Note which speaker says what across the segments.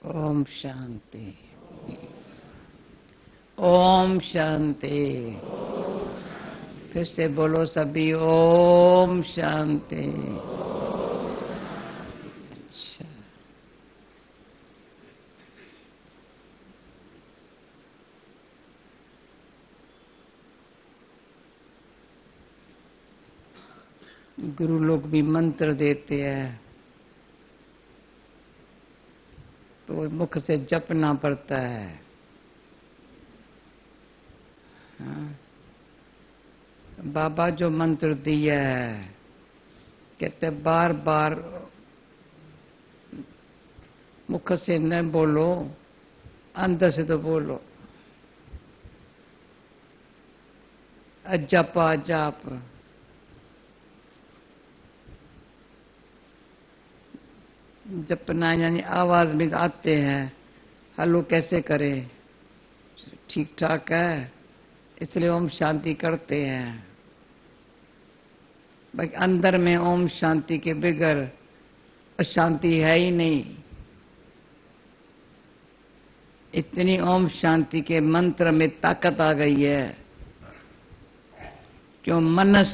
Speaker 1: ओम शांति। ओम शांति। फिर से बोलो सभी, ओम शांति। अच्छा, गुरु लोग भी मंत्र देते हैं तो मुख से जपना पड़ता है। हाँ? बाबा जो मंत्र दिया है कहते बार बार मुख से न बोलो, अंदर से तो बोलो। अजप अजाप जपना यानी आवाज में आते हैं। हेलो कैसे करें, ठीक ठाक है, इसलिए ओम शांति करते हैं। भाई अंदर में ओम शांति के बगैर अशांति है ही नहीं। इतनी ओम शांति के मंत्र में ताकत आ गई है क्यों मन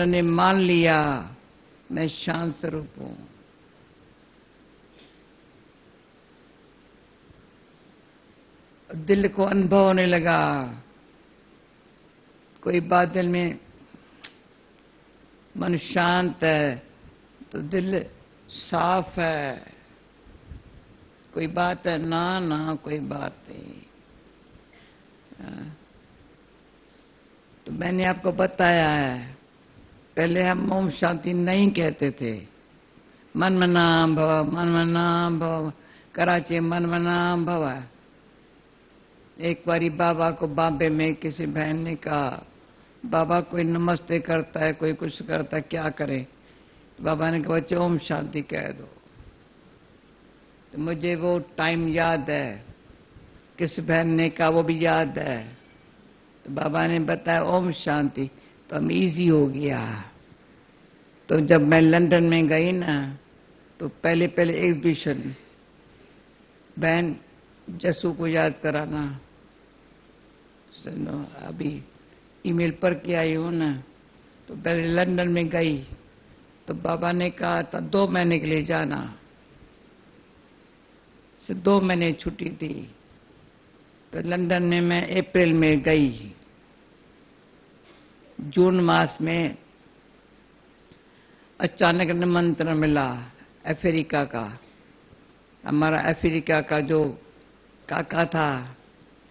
Speaker 1: ने मान लिया मैं शांत स्वरूप हूं। दिल को अनुभव होने लगा, कोई बात दिल में मन शांत है तो दिल साफ है, कोई बात है ना कोई बात नहीं। तो मैंने आपको बताया है, पहले हम ओम शांति नहीं कहते थे। मन मनाम भव कराची मन मनाम भव। एक बारी बाबा को बॉम्बे में किसी बहन ने कहा, बाबा कोई नमस्ते करता है, कोई कुछ करता है, क्या करे? बाबा ने कहा बच्चे ओम शांति कह दो। तो मुझे वो टाइम याद है, किस बहन ने कहा वो भी याद है। तो बाबा ने बताया ओम शांति, तो हम इजी हो गया। तो जब मैं लंदन में गई ना तो पहले एग्जीबिशन, बहन जसू को याद कराना, सुनो अभी ईमेल पर के आई हूं ना। तो पहले लंदन में गई तो बाबा ने कहा था 2 महीने के लिए जाना, से 2 महीने छुट्टी थी। तो लंदन में मैं अप्रैल में गई, जून मास में अचानक निमंत्रण मिला अफ्रीका का। हमारा अफ्रीका का जो काका था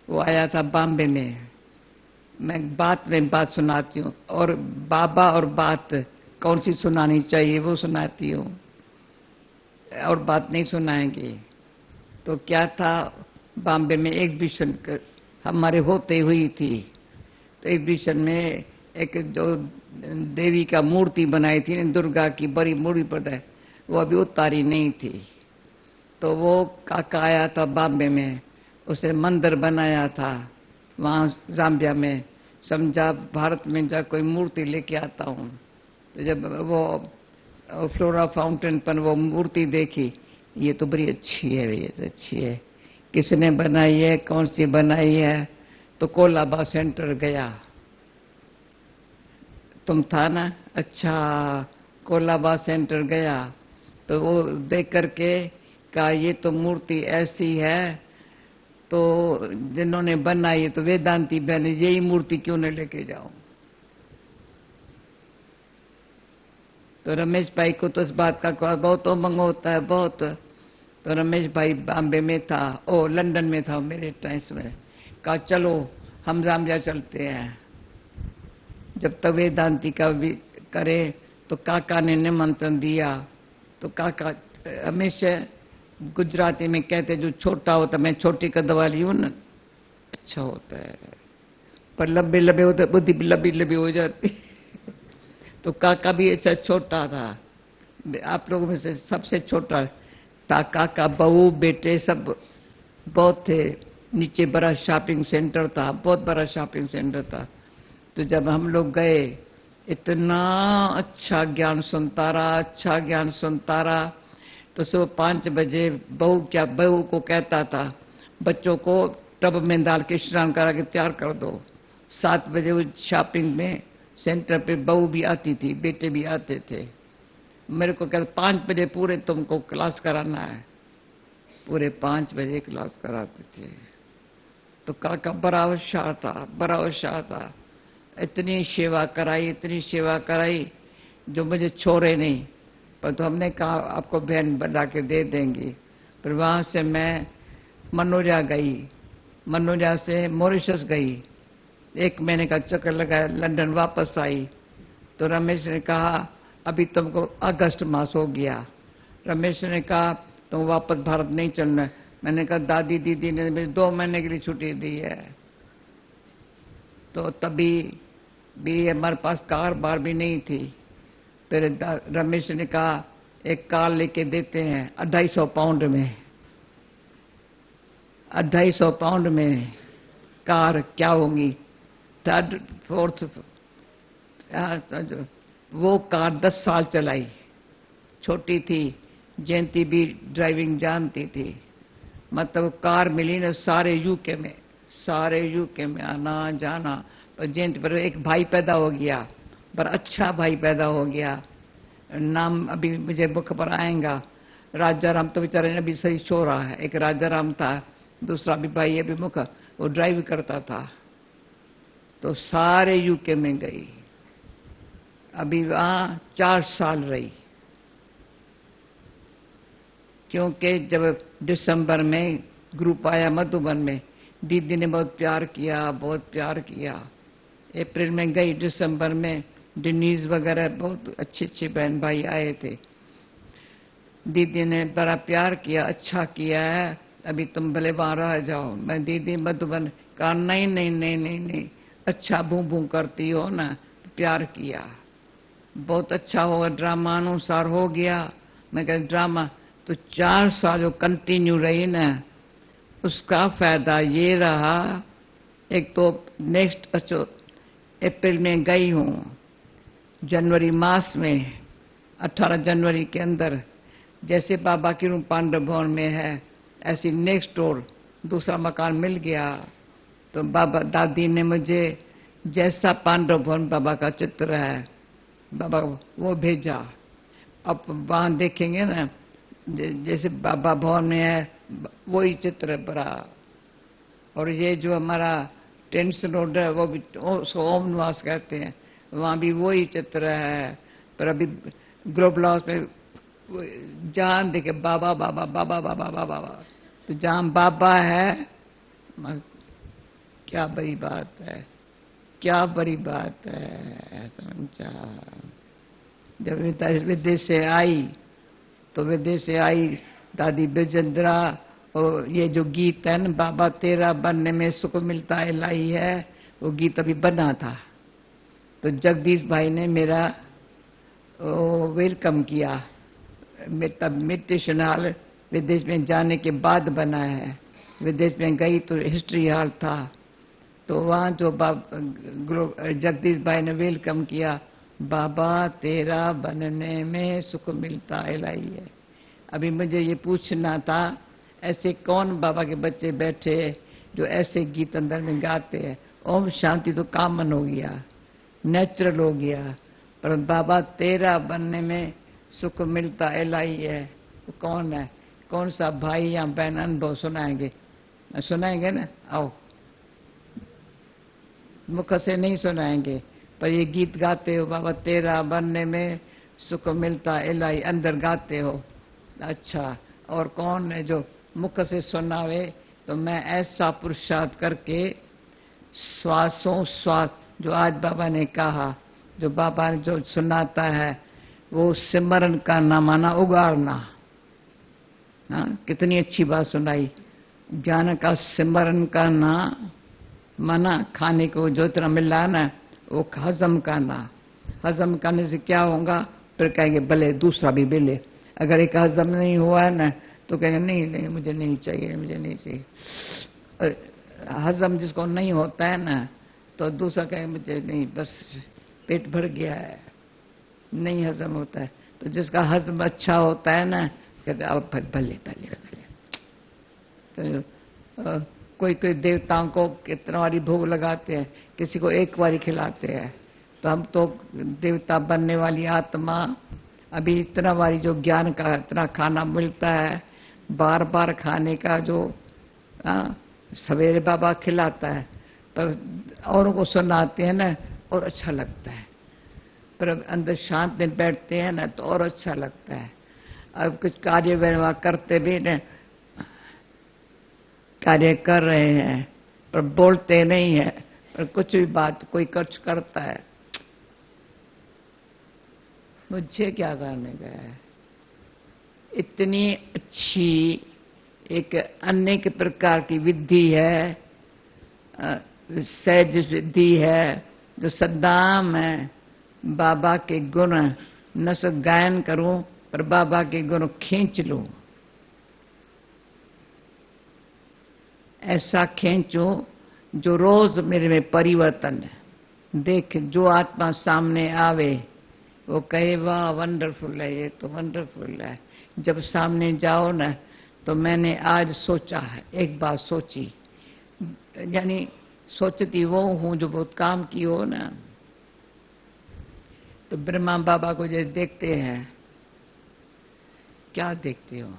Speaker 1: वो आया था बॉम्बे में। मैं बात सुनाती हूँ, और बाबा और बात कौन सी सुनानी चाहिए वो सुनाती हूँ, और बात नहीं सुनाएंगे। तो क्या था, बॉम्बे में एग्जीबिशन हमारे होते हुई थी। तो एग्जीबिशन में एक जो देवी का मूर्ति बनाई थी ना, दुर्गा की बड़ी मूर्ति पर है, वो अभी उतारी नहीं थी। तो वो काका आया था बॉम्बे में, उसे मंदिर बनाया था वहां जाम्बिया में। समझा भारत में जा कोई मूर्ति लेके आता हूं। तो जब वो फ्लोरा फाउंटेन पर वो मूर्ति देखी, ये तो बड़ी अच्छी है, ये तो अच्छी है, किसने बनाई है, कौन सी बनाई है? तो कोलाबा सेंटर गया, तुम था ना? अच्छा, कोलाबा सेंटर गया तो वो देख करके कहा ये तो मूर्ति ऐसी है, तो जिन्होंने बनाई तो वेदांती बहन, यही मूर्ति क्यों न लेके जाओ? तो रमेश भाई को तो इस बात का बहुत उमंग होता है, बहुत। तो रमेश भाई बॉम्बे में था, ओ लंदन में था मेरे टाइम्स में। कहा चलो हम जाम्बिया चलते हैं। जब तक वेदांती का भी करे तो काका ने निमंत्रण दिया। तो काका हमेशा गुजराती में कहते जो छोटा होता, मैं छोटी का दवा ली हूं ना, अच्छा होता है, पर लंबे लंबे होते बुद्धि भी लंबी लंबी हो जाती। तो काका भी ऐसा छोटा था, आप लोगों में से सबसे छोटा था काका। बहू बेटे सब बहुत थे। नीचे बड़ा शॉपिंग सेंटर था, बहुत बड़ा शॉपिंग सेंटर था। तो जब हम लोग गए, इतना अच्छा ज्ञान सुनता रहा, अच्छा ज्ञान सुनता रहा। तो सुबह 5 बजे बहू को कहता था बच्चों को टब में डाल के स्नान करा के तैयार कर दो। 7 बजे वो शॉपिंग में सेंटर पे बहू भी आती थी, बेटे भी आते थे। मेरे को कहते 5 बजे पूरे तुमको क्लास कराना है, पूरे 5 बजे क्लास कराते थे। तो काका बड़ा उत्साह था, बड़ा उत्साह था। इतनी सेवा कराई जो मुझे छोड़े नहीं। पर तो हमने कहा आपको बहन बना के दे देंगे। फिर वहां से मैं मनोजा गई, मनोजा से मॉरिशस गई, 1 महीने का चक्कर लगाया, लंदन वापस आई। तो रमेश ने कहा अभी तुमको अगस्त मास हो गया। रमेश ने कहा तुम वापस भारत नहीं चलना। मैंने कहा दादी दीदी ने मुझे 2 महीने के लिए छुट्टी दी है। तो तभी भी हमारे पास कार बार भी नहीं थी। फिर रमेश ने कहा एक कार लेके देते हैं 250 पाउंड में, 250 पाउंड में कार क्या होंगी। 3rd 4th वो कार 10 साल चलाई, छोटी थी। जयंती भी ड्राइविंग जानती थी। मतलब कार मिली ना सारे यूके में आना जाना। पर जयंती पर एक भाई पैदा हो गया, पर अच्छा भाई पैदा हो गया। नाम अभी मुझे मुख पर आएगा। राजा राम तो बेचारे ने अभी सही सो रहा है। एक राजा राम था, दूसरा भी भाई अभी मुख, वो ड्राइव करता था। तो सारे यूके में गई। अभी वहां 4 साल रही, क्योंकि जब दिसंबर में ग्रुप आया मधुबन में, दीदी ने बहुत प्यार किया। अप्रैल में गई, दिसंबर में डिनीज वगैरह बहुत अच्छे बहन भाई आए थे। दीदी ने बड़ा प्यार किया, अच्छा किया है, अभी तुम भले वहां रह जाओ। मैं दीदी मधुबन कहा नहीं, अच्छा भू करती हो ना, तो प्यार किया, बहुत अच्छा होगा, ड्रामा अनुसार हो गया। मैं कह ड्रामा तो 4 साल जो कंटिन्यू रही ना, उसका फायदा ये रहा। एक तो नेक्स्ट अप्रैल में गई हूं, जनवरी मास में 18 जनवरी के अंदर, जैसे बाबा की रूम पांडव भवन में है, ऐसी नेक्स्ट डोर दूसरा मकान मिल गया। तो बाबा दादी ने मुझे जैसा पांडव भवन बाबा का चित्र है, बाबा वो भेजा। अब वहां देखेंगे ना, जैसे बाबा भवन में है वही चित्र बड़ा। और ये जो हमारा टेंशन रोड है, वो भी ओम निवास कहते हैं, वहां भी वही चित्र है। पर अभी ग्लोबल हाउस में जहां देखे बाबा बाबा बाबा बाबा बाबा, तो जहां बाबा है, क्या बड़ी बात है, क्या बड़ी बात है। समझा। जब विदेश से आई, तो विदेश से आई दादी बिजेंद्रा, और ये जो गीत है ना, बाबा तेरा बनने में सुख मिलता है लाई है, वो गीत अभी बना था। तो जगदीश भाई ने मेरा वेलकम किया। तब मेडिटेशन हॉल विदेश में जाने के बाद बना है। विदेश में गई तो हिस्ट्री हॉल था, तो वहां जो जगदीश भाई ने वेलकम किया, बाबा तेरा बनने में सुख मिलता है लाई है। अभी मुझे ये पूछना था, ऐसे कौन बाबा के बच्चे बैठे जो ऐसे गीत अंदर में गाते हैं। ओम शांति तो कॉमन हो गया, नेचुरल हो गया, पर बाबा तेरा बनने में सुख मिलता एलाई है, तो कौन है, कौन सा भाई या बहन अनुभव सुनाएंगे ना। आओ, मुख से नहीं सुनाएंगे, पर ये गीत गाते हो, बाबा तेरा बनने में सुख मिलता एलाई, अंदर गाते हो। अच्छा, और कौन है जो मुख से सुनावे। तो मैं ऐसा पुरुषार्थ करके श्वासों श्वास, जो आज बाबा ने कहा, जो बाबा ने जो सुनाता है, वो सिमरन का नाम आना उगारना। हाँ, कितनी अच्छी बात सुनाई। ज्ञान का सिमरन करना माना खाने को जो इतना मिल रहा है ना, वो हजम करना। हजम करने से क्या होगा, फिर कहेंगे भले दूसरा भी मिले। अगर एक हजम नहीं हुआ है ना, तो कहेंगे नहीं मुझे नहीं चाहिए। हजम जिसको नहीं होता है ना, तो दूसरा कहेंगे मुझे नहीं, बस पेट भर गया है, नहीं हजम होता है। तो जिसका हजम अच्छा होता है ना, कहते अब भले भले भले। तो कोई कोई देवताओं को कितना बारी भोग लगाते हैं, किसी को एक बारी खिलाते हैं। तो हम तो देवता बनने वाली आत्मा, अभी इतना बारी जो ज्ञान का इतना खाना मिलता है, बार बार खाने का जो सवेरे बाबा खिलाता है, पर औरों को सुनाते हैं ना और अच्छा लगता है, पर अंदर शांत में बैठते हैं ना तो और अच्छा लगता है। अब कुछ कार्य व्यवहार करते भी न, कार्य कर रहे हैं पर बोलते नहीं है, पर कुछ भी बात कोई कुछ करता है, मुझे क्या करने का है। इतनी अच्छी एक अनेक प्रकार की विधि है, सहज विधि है, जो सद्दाम है। बाबा के गुण न सिर्फ गायन करूं पर बाबा के गुण खींच लूं, ऐसा खींचूं जो रोज मेरे में परिवर्तन है। देख जो आत्मा सामने आवे वो कहे वाह वंडरफुल है, ये तो वंडरफुल है। जब सामने जाओ ना तो मैंने आज सोचा है, एक बात सोची, यानी सोचती वो हूं जो बहुत काम की हो ना। तो ब्रह्मा बाबा को जैसे देखते हैं, क्या देखते हो?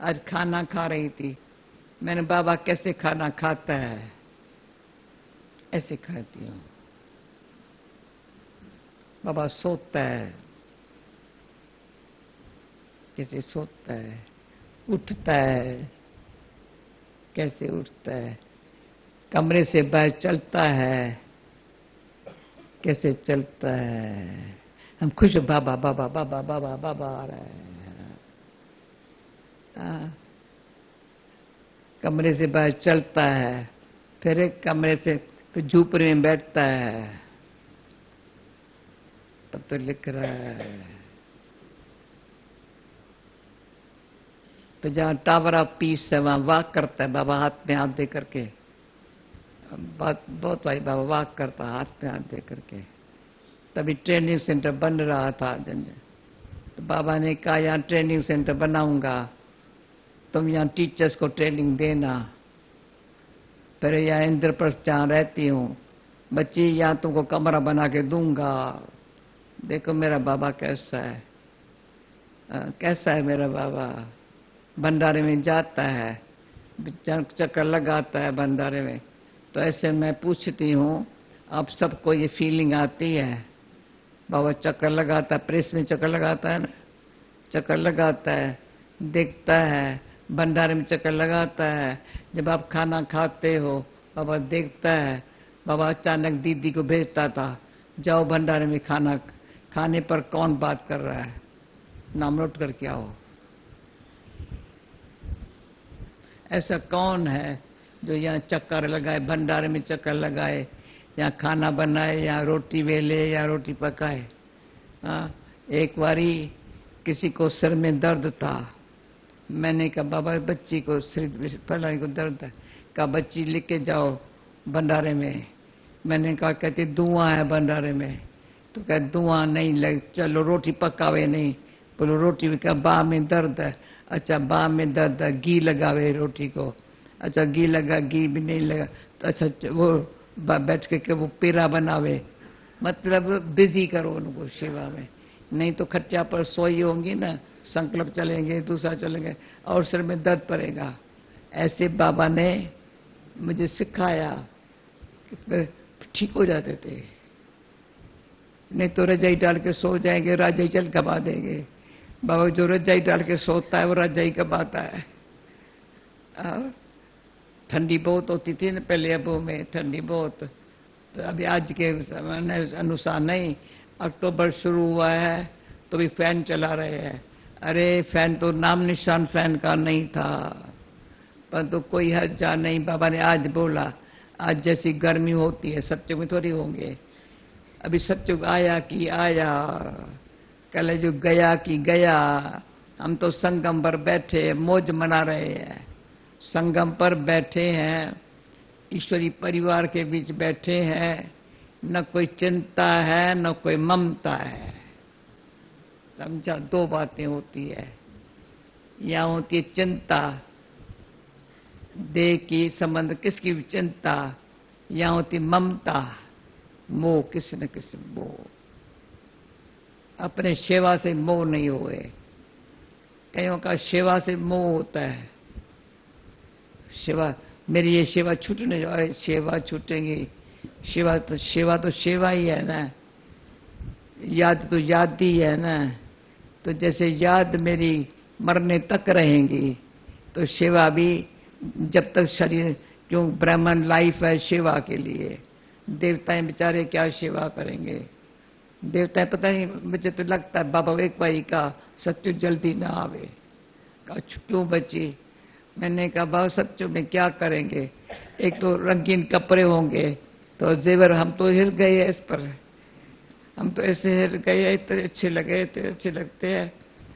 Speaker 1: आज खाना खा रही थी, मैंने बाबा कैसे खाना खाता है ऐसे खाती हूं। बाबा सोता है, कैसे सोता है, उठता है, कैसे उठता है, कमरे से बाहर चलता है, कैसे चलता है। हम खुश बाबा बाबा बाबा बाबा बाबा आ रहे हैं। कमरे से बाहर चलता है, फिर एक कमरे से फिर झूपड़ी में बैठता है, तब तो लिख रहा है। तो जहां टावर ऑफ पीस है वहां वाक करता है बाबा, हाथ में हाथ दे करके। बहुत भाई बाबा वाक करता हाथ में हाथ दे करके। तभी ट्रेनिंग सेंटर बन रहा था तो बाबा ने कहा यहाँ ट्रेनिंग सेंटर बनाऊंगा, तुम यहाँ टीचर्स को ट्रेनिंग देना। फिर यहाँ इंद्रप्रस्थ जहाँ रहती हूँ बच्ची, यहाँ तुमको कमरा बना के दूंगा। देखो मेरा बाबा कैसा है, कैसा है मेरा बाबा। भंडारे में जाता है, चक्कर लगाता है भंडारे में, तो ऐसे मैं पूछती हूँ आप सबको ये फीलिंग आती है? बाबा चक्कर लगाता है, प्रेस में चक्कर लगाता है ना, चक्कर लगाता है, देखता है, भंडारे में चक्कर लगाता है। जब आप खाना खाते हो बाबा देखता है। बाबा अचानक दीदी को भेजता था, जाओ भंडारे में खाना खाने पर कौन बात कर रहा है, नाम नोट करके आओ। ऐसा कौन है जो यहाँ चक्कर लगाए, भंडारे में चक्कर लगाए, या खाना बनाए, या रोटी वेले, या रोटी पकाए। एक बारी किसी को सिर में दर्द था, मैंने कहा बाबा बच्ची को सिर फलाने को दर्द है, कहा बच्ची लेके जाओ भंडारे में। मैंने कहा कहती धुआं है भंडारे में, तो कह धुआं नहीं लग, चलो रोटी पकावे नहीं। बोलो रोटी में, कहा बाह में दर्द है, अच्छा बाह में दर्द है, घी लगावे रोटी को, अच्छा घी लगा, घी भी नहीं लगा तो अच्छा वो बैठ के वो पेड़ा बनावे। मतलब बिजी करो उनको सेवा में, नहीं तो खट्टा पर सोई होंगी ना, संकल्प चलेंगे, दूसरा चलेंगे और सिर में दर्द पड़ेगा। ऐसे बाबा ने मुझे सिखाया, ठीक हो जाते थे। नहीं तो रजाई डाल के सो जाएंगे, रजाई चल कबा देंगे। बाबा जो रजाई डाल के सोता है वो रजाई कबाता है। ठंडी बहुत होती थी ना पहले अबू में, ठंडी बहुत, तो अभी आज के अनुसार नहीं। अक्टूबर शुरू हुआ है तो भी फैन चला रहे हैं। अरे फैन तो नाम निशान फैन का नहीं था, पर तो कोई हर्जा नहीं। बाबा ने आज बोला, आज जैसी गर्मी होती है सत्युग में थोड़ी होंगे। अभी सत्युग आया कि आया, कल जो गया कि गया। हम तो संगम पर बैठे मौज मना रहे हैं, संगम पर बैठे हैं, ईश्वरी परिवार के बीच बैठे हैं। न कोई चिंता है न कोई ममता है, समझा? दो बातें होती है, यहाँ होती है चिंता, देह की संबंध किसकी चिंता, यहाँ होती ममता, मोह, किसी न किसी मोह। अपने सेवा से मोह नहीं हुए। कईयों का सेवा से मोह होता है। सेवा, मेरी ये सेवा छूटने, अरे सेवा छूटेंगी? सेवा तो सेवा ही है ना, याद तो याद ही है ना। तो जैसे याद मेरी मरने तक रहेंगी, तो सेवा भी जब तक शरीर, क्यों ब्राह्मण लाइफ है सेवा के लिए। देवताएं बेचारे क्या सेवा करेंगे? देवताएं पता नहीं, मुझे तो लगता है बाबा एक बारी का सत्य जल्दी ना आवे। कहा क्यों बची? मैंने कहा बाबा सत्य में क्या करेंगे? एक तो रंगीन कपड़े होंगे, तो जेवर हम तो हिल गए इस पर, हम तो ऐसे हिल गए, इतने अच्छे लगे, इतने अच्छे लगते हैं।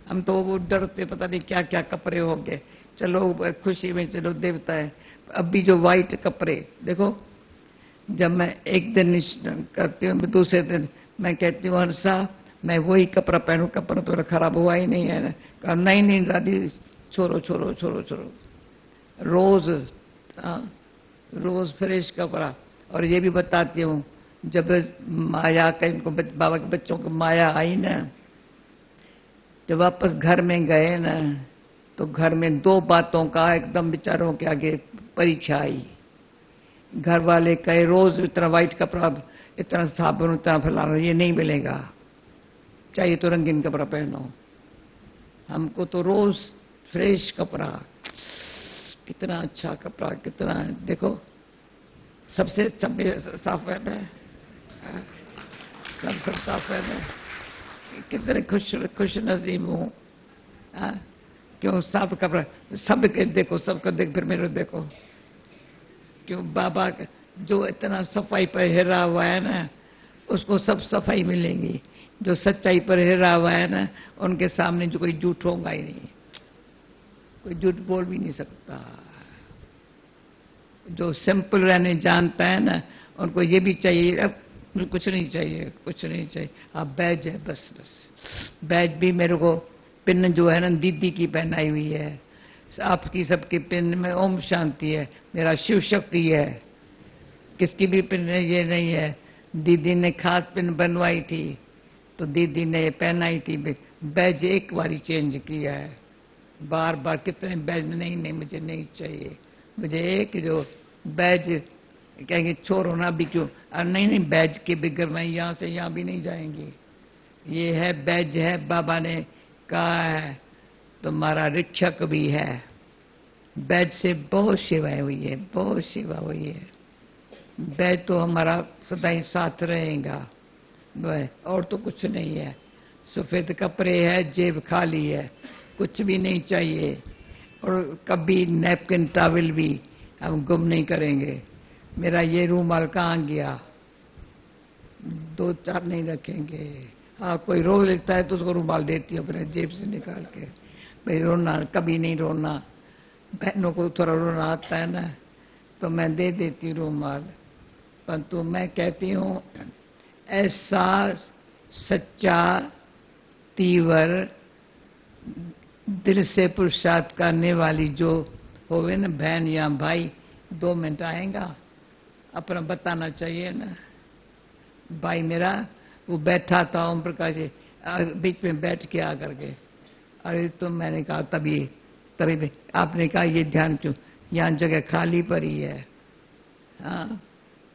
Speaker 1: हम तो वो डरते, पता नहीं क्या क्या कपड़े होंगे। चलो खुशी में चलो देवता है। अभी जो वाइट कपड़े देखो, जब मैं एक दिन करती हूँ, दूसरे दिन मैं कहती हूँ हंसा मैं वही कपड़ा पहनूं, कपड़ा तो खराब हुआ ही नहीं है ना। कहा नहीं नहीं दादी, छोड़ो छोड़ो छोड़ो छोड़ो, रोज रोज फ्रेश कपड़ा। और ये भी बताती हूँ, जब माया का इनको बाबा के बच्चों को माया आई ना, जब वापस घर में गए ना, तो घर में दो बातों का एकदम बेचारों के आगे परीक्षा आई। घर वाले कहे रोज इतना वाइट कपड़ा, इतना साबुन, इतना फैलाना, ये नहीं मिलेगा, चाहिए तो रंगीन कपड़ा पहनो। हमको तो रोज फ्रेश कपड़ा, कितना अच्छा कपड़ा, कितना देखो सबसे साफ है, सब साफ है, कितने खुश नसीब हूं। क्यों साफ कपड़ा, सबके देखो, सबको देख, फिर मेरे देखो। क्यों बाबा जो इतना सफाई पर हिरा हुआ है ना, उसको सब सफाई मिलेगी। जो सच्चाई पर हिरा हुआ है ना, उनके सामने जो कोई झूठ होगा ही नहीं, कोई झूठ बोल भी नहीं सकता। जो सिंपल रहने जानता है ना, उनको ये भी चाहिए, अब कुछ नहीं चाहिए, कुछ नहीं चाहिए, आप बैज है बस बस। बैज भी मेरे को पिन जो है ना दीदी की पहनाई हुई है, आपकी सबकी पिन में ओम शांति है, मेरा शिव शक्ति है। किसकी भी पिन ये नहीं है, दीदी ने खास पिन बनवाई थी तो दीदी ने ये पहनाई थी। बैज एक बारी चेंज किया है, बार बार कितने बैज, नहीं नहीं मुझे नहीं चाहिए, मुझे एक जो बैज। कहेंगे छोड़ो ना अभी क्यों, और नहीं नहीं बैज के बगैर मैं यहाँ से यहाँ भी नहीं जाएंगी। ये है बैज है, बाबा ने कहा है तुम्हारा रिक्षक भी है। बैज से बहुत सेवाएं हुई है, बहुत सेवा हुई है। बैज तो हमारा सदा ही साथ रहेगा, और तो कुछ नहीं है। सफेद कपड़े है, जेब खाली है, कुछ भी नहीं चाहिए। और कभी नैपकिन टॉवल भी हम गुम नहीं करेंगे। मेरा ये रूमाल कहाँ गया, दो चार नहीं रखेंगे। हाँ कोई रो लेता है तो उसको रूमाल देती है अपने जेब से निकाल के, भाई रोना कभी नहीं रोना। बहनों को थोड़ा रोना आता है ना, तो मैं दे देती रूमाल। परंतु मैं कहती हूँ ऐसा सच्चा तीव्र दिल से पुरुषार्थ करने वाली जो होवे ना बहन या भाई, 2 मिनट आएगा अपना बताना चाहिए ना। भाई मेरा वो बैठा था ओम प्रकाश जी, बीच में बैठ के आकर के, अरे तो मैंने कहा तभी आपने कहा ये ध्यान क्यों, यहाँ जगह खाली पड़ी है। हाँ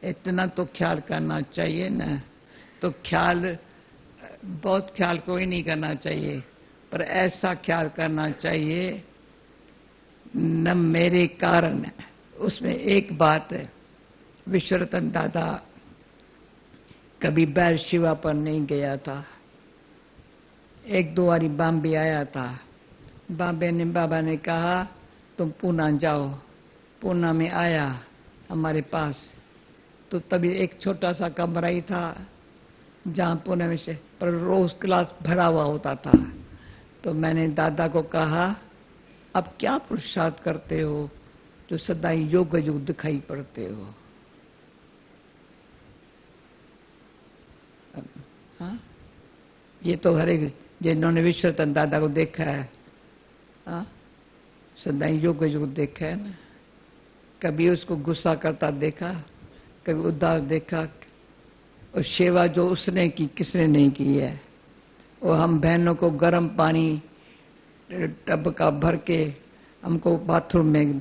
Speaker 1: इतना तो ख्याल करना चाहिए ना। तो ख्याल, बहुत ख्याल कोई नहीं करना चाहिए, पर ऐसा ख्याल करना चाहिए न मेरे कारण। उसमें एक बात है, विश्वरतन दादा कभी बैर शिवा पर नहीं गया था। 1-2 बारी बॉम्बे आया था। बॉम्बे ने बाबा ने कहा तुम पूना जाओ। पूना में आया हमारे पास, तो तभी एक छोटा सा कमरा ही था जहाँ पुणे में से, पर रोज क्लास भरा हुआ होता था। तो मैंने दादा को कहा अब क्या पुरुषार्थ करते हो जो सदा ही योग योग दिखाई पड़ते हो। हाँ ये तो हर एक जिन्होंने विश्वरतन दादा को देखा है, हाँ, सदाई युग युग देखा है ना, कभी उसको गुस्सा करता देखा, कभी उदास देखा। और सेवा जो उसने की किसने नहीं की है। और हम बहनों को गर्म पानी टब का भर के हमको बाथरूम में,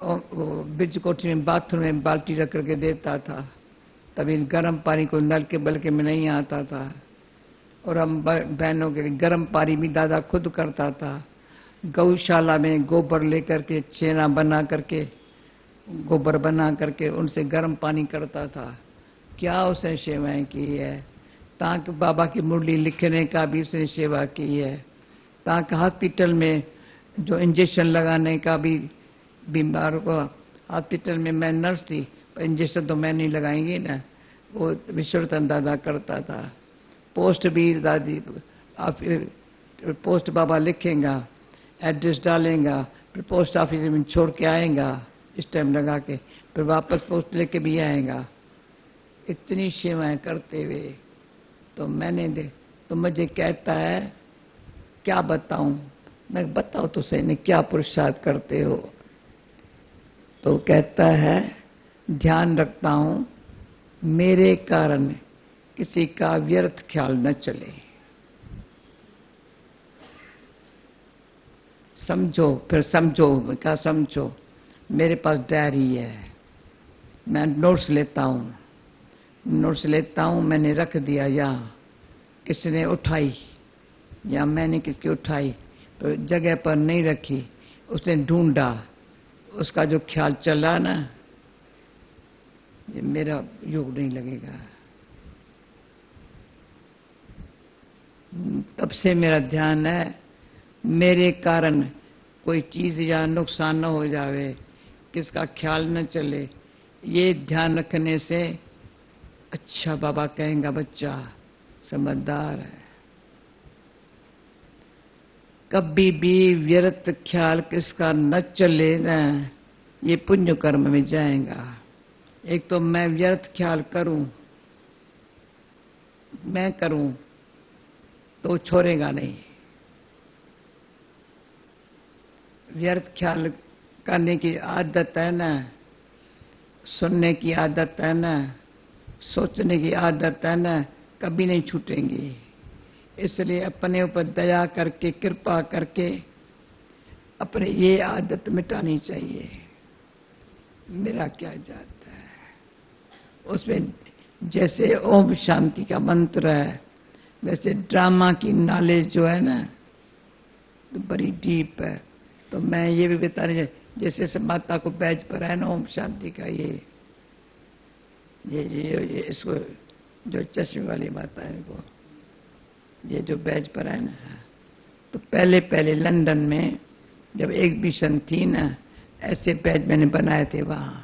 Speaker 1: ब्रिज कोठी में बाथरूम में बाल्टी रख करके देता था। तभी गर्म पानी को नल के बलके में नहीं आता था। और हम बहनों के लिए गर्म पानी भी दादा खुद करता था। गौशाला में गोबर लेकर के छेना बना करके, गोबर बना करके उनसे गर्म पानी करता था। क्या उसने सेवाएं की है। ताकि बाबा की मुरली लिखने का भी उसने सेवा की है। ताकि हॉस्पिटल में जो इंजेक्शन लगाने का भी, बीमार को हॉस्पिटल में मैं नर्स थी, पर इंजेक्शन तो मैं नहीं लगाएंगी ना, वो विश्वरतन दादा करता था। पोस्ट भी दादी, पोस्ट बाबा लिखेगा, एड्रेस डालेगा, फिर पोस्ट ऑफिस में छोड़ के आएगा स्टैम्प लगा के, फिर वापस पोस्ट लेके भी आएगा। इतनी सेवाएं करते हुए तो मैंने तो मुझे कहता है क्या बताऊं। मैं बताओ तो सही ने क्या पुरुषार्थ करते हो। तो कहता है ध्यान रखता हूं मेरे कारण किसी का व्यर्थ ख्याल न चले। समझो, फिर समझो, क्या समझो। मेरे पास डायरी है, मैं नोट्स लेता हूं, नोट्स लेता हूं। मैंने रख दिया यहाँ, किसने उठाई या मैंने किसकी उठाई, तो जगह पर नहीं रखी, उसने ढूंढा, उसका जो ख्याल चला ना, ये मेरा योग नहीं लगेगा। तब से मेरा ध्यान है मेरे कारण कोई चीज या नुकसान न हो जावे, किसका ख्याल न चले। ये ध्यान रखने से अच्छा बाबा कहेंगे बच्चा समझदार है। कभी भी व्यर्थ ख्याल किसका न चले ना, ये पुण्य कर्म में जाएगा। एक तो मैं व्यर्थ ख्याल करूं, मैं करूं तो छोड़ेगा नहीं। व्यर्थ ख्याल करने की आदत है ना, सुनने की आदत है ना, सोचने की आदत है ना, कभी नहीं छूटेंगी। इसलिए अपने ऊपर दया करके, कृपा करके अपने ये आदत मिटानी चाहिए। मेरा क्या जाता है उसमें। जैसे ओम शांति का मंत्र है, वैसे ड्रामा की नॉलेज जो है ना तो बड़ी डीप है। तो मैं ये भी बता रही, जैसे माता को बैज पर है ना ओम शांति का, ये इसको जो चश्मे वाली माता है इनको, ये जो बैज पर है ना, तो पहले पहले लंदन में जब एग्जीबिशन थी ना, ऐसे बैज मैंने बनाए थे। वहां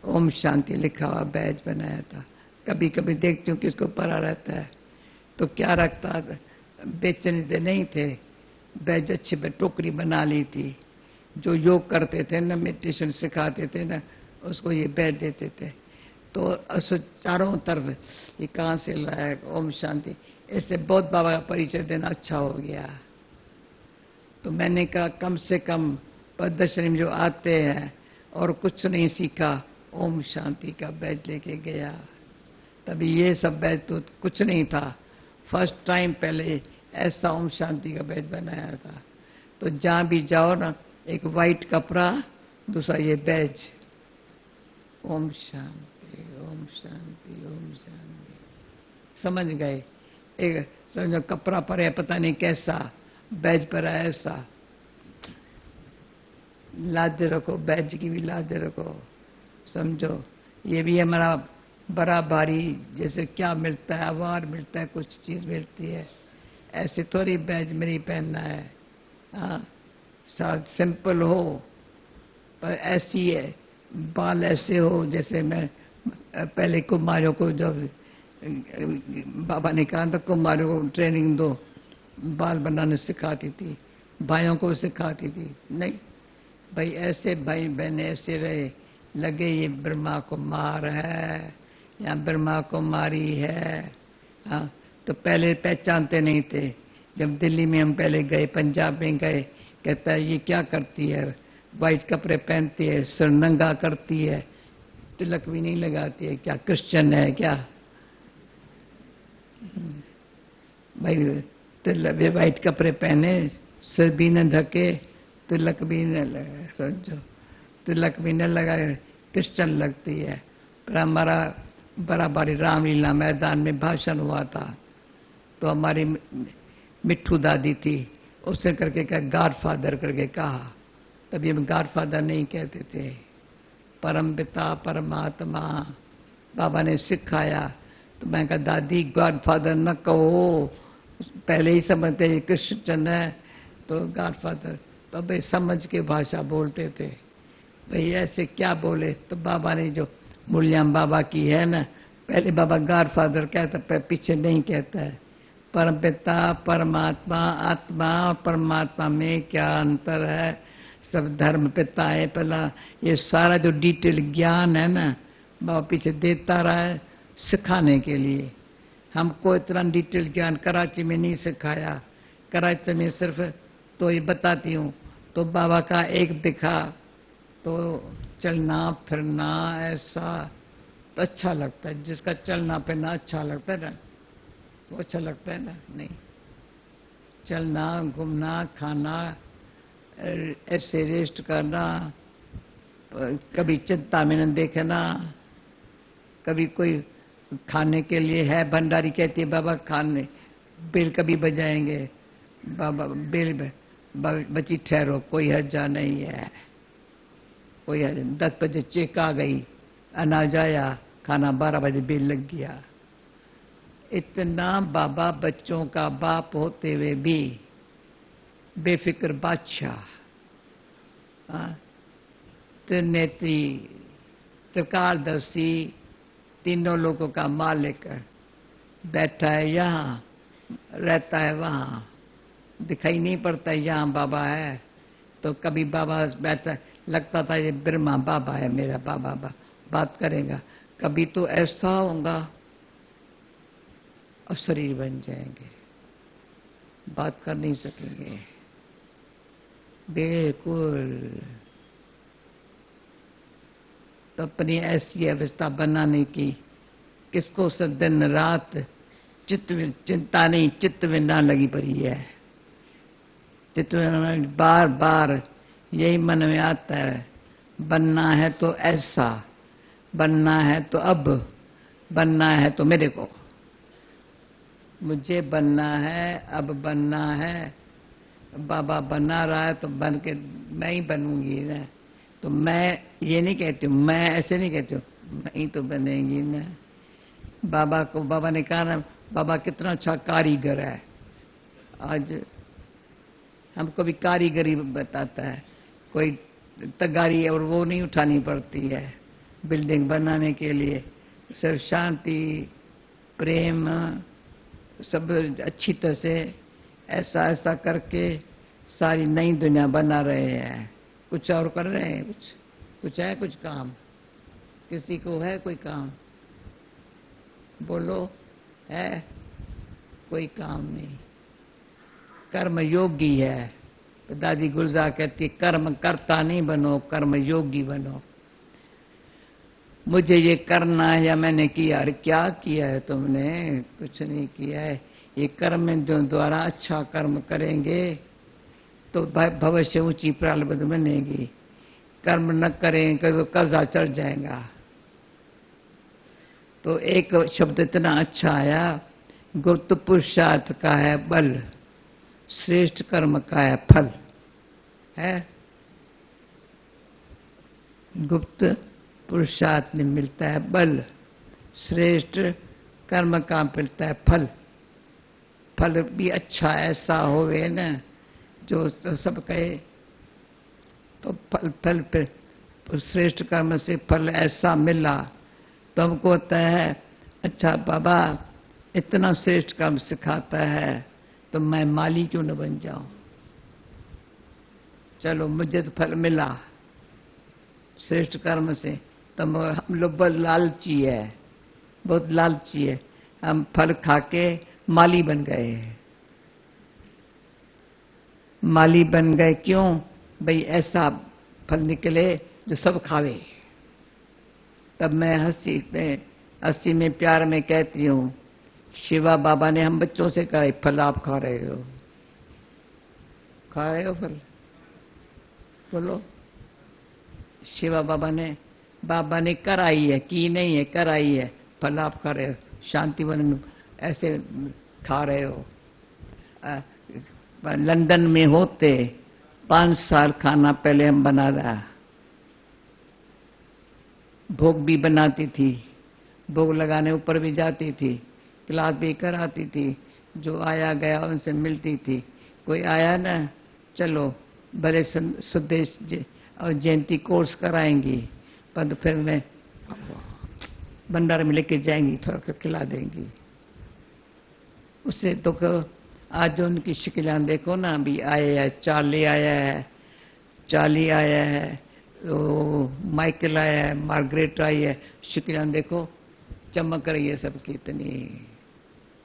Speaker 1: ओम शांति लिखा हुआ बैज बनाया था। कभी कभी देखती हूँ किसको पड़ा रहता है तो क्या रखता, बेचने नहीं थे बैज, अच्छे पे टोकरी बना ली थी। जो योग करते थे ना, मेडिटेशन सिखाते थे ना, उसको ये बैज देते थे। तो चारों तरफ ये कहाँ से लाया ओम शांति, इससे बहुत बाबा का परिचय देना अच्छा हो गया। तो मैंने कहा कम से कम प्रदर्शनी में जो आते हैं और कुछ नहीं सीखा, ओम शांति का बैज लेके गया। तभी ये सब बैज तो कुछ नहीं था, फर्स्ट टाइम पहले ऐसा ओम शांति का बैज बनाया था। तो जहां भी जाओ ना, एक वाइट कपड़ा, दूसरा ये बैज, ओम शांति ओम शांति ओम शांति। समझ गए। एक समझो कपड़ा पर है पता नहीं कैसा, बैज पर है ऐसा। लाज रखो, बैज की भी लाज रखो। समझो ये भी हमारा बड़ा भारी, जैसे क्या मिलता है, अवार्ड मिलता है, कुछ चीज मिलती है, ऐसे थोड़ी बैज मेरी पहनना है। हाँ, साथ सिंपल हो पर ऐसी है, बाल ऐसे हो जैसे मैं पहले कुमारियों को, जब बाबा ने कहा था कुमारियों को ट्रेनिंग दो, बाल बनाने सिखाती थी, भाइयों को सिखाती थी। नहीं भाई, ऐसे भाई बहन ऐसे रहे, लगे ये ब्रह्मा कुमार है या ब्रह्मा कुमारी है। हाँ, तो पहले पहचानते नहीं थे। जब दिल्ली में हम पहले गए, पंजाब में गए, कहता है ये क्या करती है, वाइट कपड़े पहनती है, सिर नंगा करती है, तिलक भी नहीं लगाती है, क्या क्रिश्चियन है क्या भाई। तिलक वाइट कपड़े पहने, सिर भी न ढके, तिलक भी न लगा, समझो तिलक भी न लगा, क्रिश्चियन लगती है। पर हमारा बराबरी रामलीला मैदान में भाषण हुआ था, तो हमारी मिट्ठू दादी थी, उसने करके कहा गॉड फादर करके कहा। तभी हम गॉड फादर नहीं कहते थे, परम पिता परमात्मा बाबा ने सिखाया। तो मैं कहा दादी गॉड फादर न कहो, पहले ही समझते क्रिश्चियन है तो गॉड फादर, तो भाई समझ के भाषा बोलते थे। भाई ऐसे क्या बोले, तो बाबा ने जो मूल्याम बाबा की है ना, पहले बाबा गॉड फादर कहता, पीछे नहीं कहता है। परम पिता परमात्मा, आत्मा और परमात्मा में क्या अंतर है, सब धर्म पिता है पहला। ये सारा जो डिटेल ज्ञान है ना, बाबा पीछे देता रहा है सिखाने के लिए। हमको इतना डिटेल ज्ञान कराची में नहीं सिखाया। कराची में सिर्फ तो ये बताती हूँ, तो बाबा का एक दिखा तो चलना फिरना ऐसा तो अच्छा लगता है। जिसका चलना फिरना अच्छा लगता है ना, वो अच्छा लगता है ना। नहीं, चलना घूमना खाना ऐसे रेस्ट करना, कभी चिंता में न देखना, कभी कोई खाने के लिए है, भंडारी कहती है बाबा खाने बेल कभी बजाएंगे, बाबा बेल बची ठहरो, कोई हर्जा नहीं है, कोई 10 बजे चेक आ गई, अनाज आया, खाना 12 बजे बेल लग गया। इतना बाबा बच्चों का बाप होते हुए भी बेफिक्र बादशाह, त्रिनेत्री त्रिकालदर्शी, तीनों लोगों का मालिक बैठा है यहाँ, रहता है वहाँ, दिखाई नहीं पड़ता यहाँ बाबा है। तो कभी बाबा बैठा, लगता था ये ब्रह्मा बाबा है मेरा बाबा, बात करेगा। कभी तो ऐसा होगा और शरीर बन जाएंगे, बात कर नहीं सकेंगे बिल्कुल। तो अपनी ऐसी अवस्था बनाने की किसको सब दिन रात चिंता नहीं, चित्त में ना लगी पड़ी है। चित्त में बार बार यही मन में आता है, बनना है तो ऐसा, बनना है तो अब, बनना है तो मेरे को, मुझे बनना है, अब बनना है। बाबा बना रहा है तो बन के मैं ही बनूंगी ना। तो मैं ये नहीं कहती हूँ, मैं ऐसे नहीं कहती हूँ, मैं ही तो बनेगी ना। बाबा को, बाबा ने कहा ना, बाबा कितना अच्छा कारीगर है। आज हमको भी कारीगरी बताता है, कोई तगारी और वो नहीं उठानी पड़ती है बिल्डिंग बनाने के लिए। सिर्फ शांति प्रेम सब अच्छी तरह से ऐसा ऐसा करके सारी नई दुनिया बना रहे हैं। कुछ और कर रहे हैं, कुछ है, कुछ काम किसी को है, कोई काम बोलो है, कोई काम नहीं। कर्म योगी है। तो दादी गुलजार कहती कर्म करता नहीं बनो, कर्म योगी बनो। मुझे ये करना है या मैंने किया, अरे क्या किया है तुमने, कुछ नहीं किया है। ये कर्म जो द्वारा अच्छा कर्म करेंगे तो भविष्य ऊंची प्रारब्ध बनेगी। कर्म न करेंगे तो कर्जा चढ़ जाएगा। तो एक शब्द इतना अच्छा आया, गुप्त पुरुषार्थ का है बल, श्रेष्ठ कर्म का है फल। है गुप्त पुरुषार्थ में मिलता है बल, श्रेष्ठ कर्म का मिलता है फल। फल भी अच्छा ऐसा होवे ना जो तो सब कहे, तो फल पे श्रेष्ठ कर्म से फल ऐसा मिला तो हमको होता है अच्छा बाबा इतना श्रेष्ठ कर्म सिखाता है तो मैं माली क्यों न बन जाऊं। चलो मुझे तो फल मिला श्रेष्ठ कर्म से, तो हम लोग बहुत लालची है, बहुत लालची है। हम फल खा के माली बन गए। माली बन गए क्यों? भाई ऐसा फल निकले जो सब खावे। तब मैं हंसी में प्यार में कहती हूं, शिवा बाबा ने हम बच्चों से कहा फल आप खा रहे हो, खा रहे हो फल? बोलो। शिवा बाबा ने कराई है, की नहीं है, कराई है। फल आप खा रहे हो, शांतिवन में ऐसे खा रहे हो। लंदन में होते 5 साल खाना पहले हम बना रहा, भोग भी बनाती थी, भोग लगाने ऊपर भी जाती थी, क्लास भी कराती थी, जो आया गया उनसे मिलती थी। कोई आया ना, चलो भले सुदेश और जयंती कोर्स कराएंगी, पर फिर मैं भंडारे में लेके जाएंगी, थोड़ा खिला देंगी। उससे तो आज जो उनकी शिकलां देखो ना, अभी आया है, चार्ली आया है, चार्ली आया है, तो माइकल आया है, मार्गरेट आई है, शिकलां देखो चमक रही है सबकी इतनी।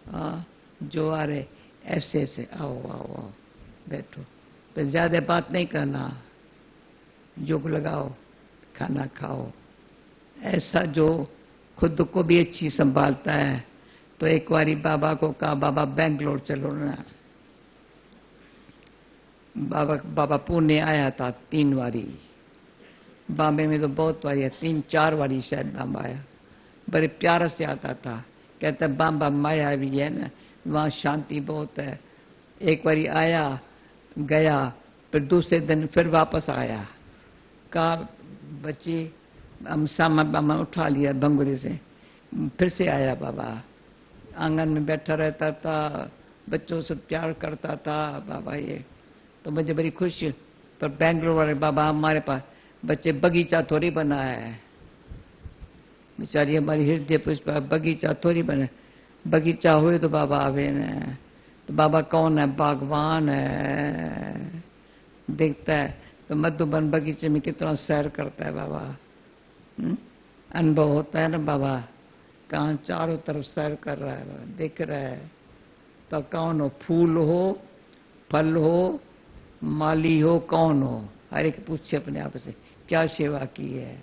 Speaker 1: हाँ, जो आ रहे ऐसे ऐसे, आओ आओ आओ बैठो, तो ज्यादा बात नहीं करना, योग लगाओ, खाना खाओ। ऐसा जो खुद को भी अच्छी संभालता है, तो एक बारी बाबा को कहा, बाबा बेंगलोर चलो ना। बाबा पुणे आया था 3 बारी, बॉम्बे में तो बहुत बारी है, 3-4 बारी शायद बाबा आया, बड़े प्यार से आता था। कहता बाबा माया भी है ना, वहां शांति बहुत है। एक बारी आया गया, फिर दूसरे दिन फिर वापस आया, कहा बच्ची हम सामान बामा उठा लिया भंगुरे से, फिर से आया बाबा। आंगन में बैठा रहता था, बच्चों से प्यार करता था बाबा ये, तो मुझे बड़ी खुशी। पर बेंगलोर वाले बाबा हमारे पास बच्चे बगीचा थोड़ी बना है, बेचारी हमारी हृदय पुष्प बगीचा थोड़ी बने। बगीचा हुए तो बाबा आवे न, तो बाबा कौन है? बागवान है। देखता है तो मधुबन बगीचे में कितना सैर करता है बाबा, अनुभव होता है ना बाबा, कहाँ चारों तरफ सैर कर रहा है, देख रहा है। तो कौन हो? फूल हो, फल हो, माली हो, कौन हो? हर एक पूछे अपने आप से क्या सेवा की है।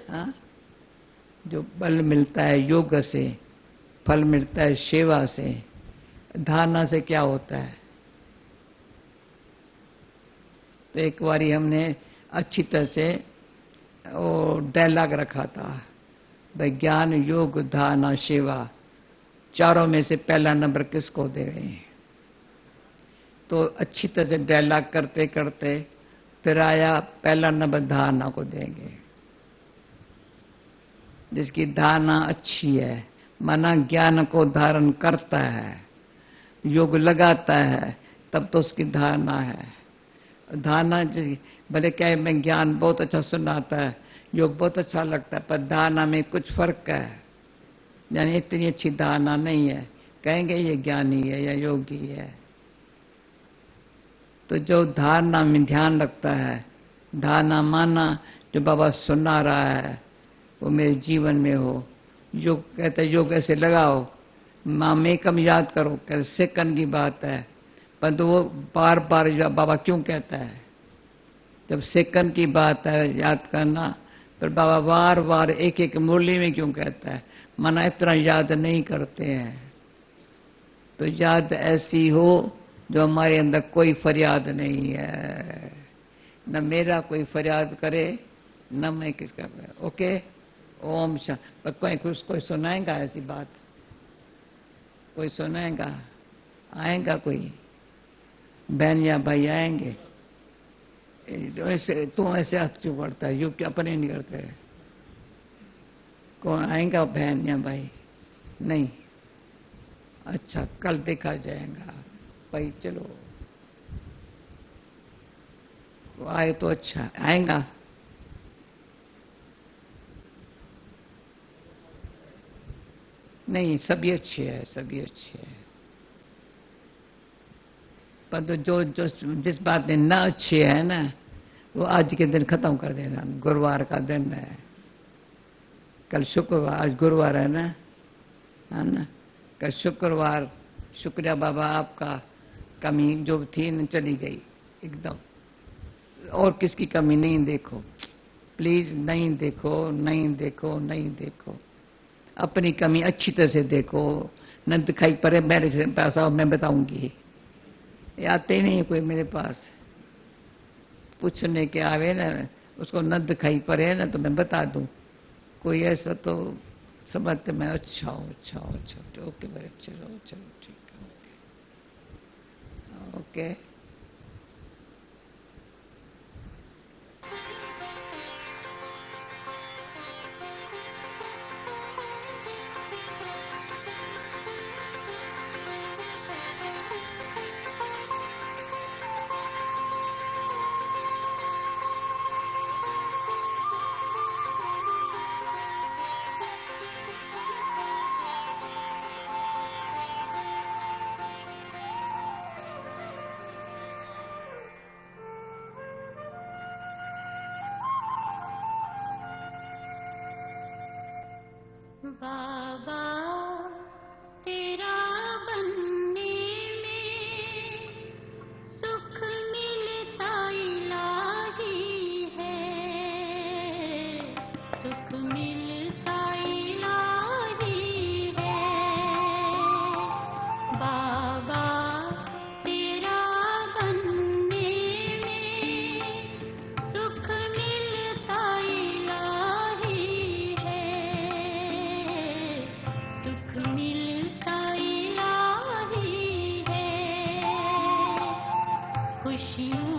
Speaker 1: हाँ? जो बल मिलता है योग से, फल मिलता है सेवा से, धारणा से क्या होता है? तो एक बारी हमने अच्छी तरह से डायलॉग रखा था, भाई ज्ञान योग धारणा सेवा चारों में से पहला नंबर किसको देवे? तो अच्छी तरह से डायलॉग करते करते फिर आया पहला नंबर धारणा को देंगे। जिसकी धारणा अच्छी है, माना ज्ञान को धारण करता है, योग लगाता है, तब तो उसकी धारणा है। धारणा भले क्या मैं ज्ञान बहुत अच्छा सुनाता है, योग बहुत अच्छा लगता है, पर धारणा में कुछ फर्क है, यानी इतनी अच्छी धारणा नहीं है, कहेंगे ये ज्ञानी है या योगी है। तो जो धारणा में ध्यान रखता है, धारणा माना जो बाबा सुना रहा है वो मेरे जीवन में हो। योग कहते हैं योग ऐसे लगाओ, माँ में कम याद करो, कैसे सेकंड की बात है, परंतु वो बार बार बाबा क्यों कहता है? जब सेकंड की बात है याद करना, फिर बाबा बार बार एक एक मुरली में क्यों कहता है? माना इतना याद नहीं करते हैं। तो याद ऐसी हो जो हमारे अंदर कोई फरियाद नहीं है, न मेरा कोई फरियाद करे न मैं किसका। ओके, ओम शा। पर कोई सुनाएगा ऐसी बात? कोई सुनाएगा? आएगा कोई बहन या भाई आएंगे? ऐसे तू ऐसे हाथ क्यों पड़ता है? युग अपने नहीं करते। कौन आएगा बहन या भाई? नहीं, अच्छा कल देखा जाएगा भाई। चलो तो आए तो अच्छा, आएगा। नहीं, सभी अच्छे है, सभी अच्छे है, पर तो जो जिस बात में ना अच्छे है ना, वो आज के दिन खत्म कर देना। गुरुवार का दिन है, कल शुक्रवार, आज गुरुवार है ना, है ना, का शुक्रवार, शुक्रिया बाबा आपका, कमी जो थी न चली गई एकदम। और किसकी कमी नहीं देखो, प्लीज नहीं देखो, नहीं देखो, नहीं देखो, अपनी कमी अच्छी तरह से देखो। न दिखाई पड़े मेरे से पैसा मैं बताऊंगी, आते नहीं कोई मेरे पास पूछने के आवे ना, उसको न दिखाई पड़े ना तो मैं बता दूं। कोई ऐसा तो समझते मैं अच्छा हूँ, अच्छा हूँ, अच्छा हूँ, ओके बड़े अच्छे रहो, चलो ठीक है, ओके ओके।
Speaker 2: बाबा तेरा बनने में सुख मिलता इलाही है, सुख मिलता इलाही है। बाबा तेरा बनने में सुख मिलता इलाही है, सुख मिलता इलाही है। खुशियों